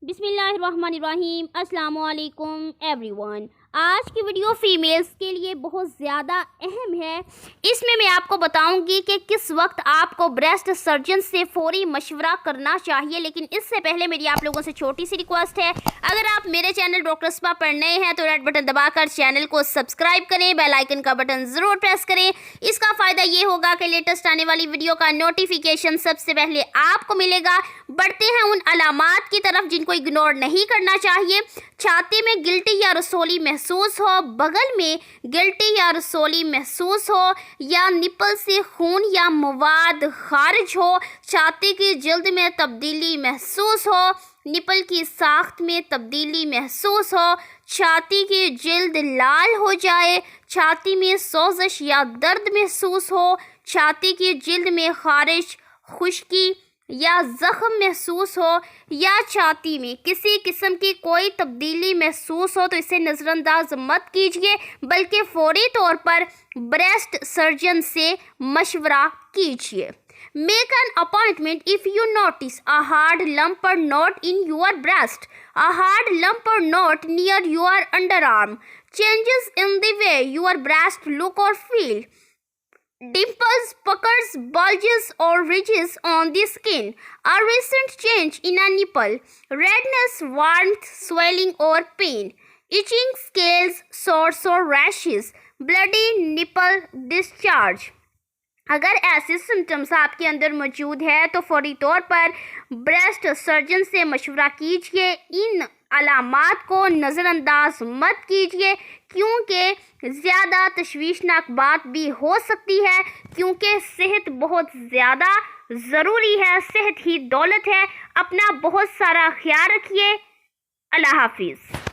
بسم اللہ الرحمن الرحیم۔ السلام علیکم ایوری ون۔ آج کی ویڈیو فیمیلز کے لیے بہت زیادہ اہم ہے۔ اس میں آپ کو بتاؤں گی کہ کس وقت آپ کو بریسٹ سرجن سے فوری مشورہ کرنا چاہیے، لیکن اس سے پہلے میری آپ لوگوں سے چھوٹی سی ریکویسٹ ہے، اگر آپ میرے چینل ڈاکٹر اسما پر نئے ہیں تو ریڈ بٹن دبا کر چینل کو سبسکرائب کریں، بیل آئیکن کا بٹن ضرور پریس کریں۔ اس کا فائدہ یہ ہوگا کہ لیٹسٹ آنے والی ویڈیو کا نوٹیفیکیشن سب سے پہلے آپ کو ملے گا۔ بڑھتے ہیں ان علامات کی طرف جن کو اگنور نہیں کرنا چاہیے۔ چھاتی میں گلٹی یا رسولی محسوس ہو، بغل میں گلٹی یا رسولی محسوس ہو، یا نپل سے خون یا مواد خارج ہو، چھاتی کی جلد میں تبدیلی محسوس ہو، نپل کی ساخت میں تبدیلی محسوس ہو، چھاتی کی جلد لال ہو جائے، چھاتی میں سوزش یا درد محسوس ہو، چھاتی کی جلد میں خارش، خشکی یا زخم محسوس ہو، یا چھاتی میں کسی قسم کی کوئی تبدیلی محسوس ہو تو اسے نظر انداز مت کیجیے، بلکہ فوری طور پر بریسٹ سرجن سے مشورہ کیجیے۔ Make an appointment if you notice a hard lump or knot in your breast, a hard lump or knot near your underarm, changes in the way your breast look or feel, dimples, puckers, bulges or ridges on the skin, a recent change in a nipple, redness, warmth, swelling or pain, itching, scales, sores or rashes, bloody nipple discharge۔ اگر ایسے symptoms آپ کے اندر موجود ہے تو فوری طور پر breast surgeon سے مشورہ کیجیے۔ ان علامات کو نظر انداز مت کیجیے، کیونکہ زیادہ تشویشناک بات بھی ہو سکتی ہے، کیونکہ صحت بہت زیادہ ضروری ہے، صحت ہی دولت ہے۔ اپنا بہت سارا خیال رکھیے۔ اللہ حافظ۔